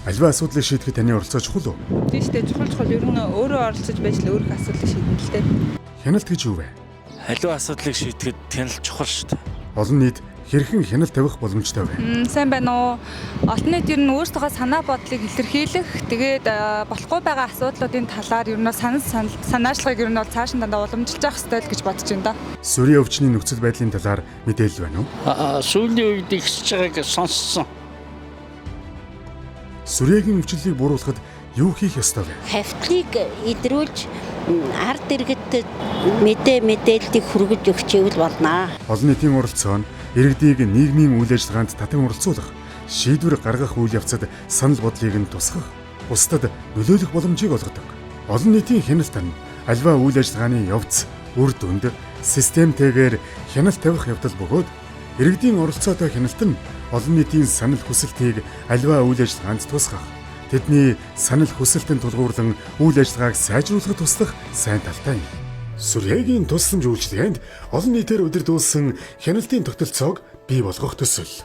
Аливаа асуудлыг шийдэхэд таны оролцоо чухал уу? Тийм шүү дээ. Чухал ер нь өөрөө оролцож байж л өөрийнхөө асуудлыг шийднэ л дээ. Хяналт гэж юу вэ? Аливаа асуудлыг шийдэхэд хяналт чухал шүү дээ. Олон нийт хэрхэн хяналт тавих боломжтой вэ? Сайн байна уу? Олон нийт ер нь өөрсдөө санаа бодлыг илэрхийлэх, тэгээд болохгүй байгаа асуудлуудын талаар ер нь санаачлагыг ер нь бол цааш нь дандаа уламжилж явах хэрэгтэй л гэж бодож байна да. Сүрийн өвчний нөхцөл байдлын талаар мэдээлэл байна уу? Сүүлийн үед ихсэж байгааг сонссон. Сүрээгийн өвчлөлийг бууруулахад юу хийх ёстой вэ? Хавтлыг идрүүлж ард иргэдэд мэдээллийг хүргэж өгчээвэл болно. Олон нийтийн оролцоо нь иргэдийг нийгмийн үйл ажиллагаанд татан оролцуулах, шийдвэр гаргах үйл явцад санал бодлыг нь тусгах, бусдад нөлөөлөх боломжийг олгодог. Олон нийтийн хяналт нь аливаа үйл ажиллагааны явц, үр дүнд системтэйгээр хяналт тавих явдал бөгөөд иргэдийн оролцоотой хяналт нь олон нийтийн санал хүсэлтийг аливаа үйл ажиллагаанд тусгах, тэдний санал хүсэлтэнд тулгуурлан үйл ажиллагааг сайжруулахад туслах сайн талтай юм. Сүрээгийн тусламж үйлчилгээнд олон нийтээр удирдуулсан хяналтын тогтолцоог бий болгох төсөл.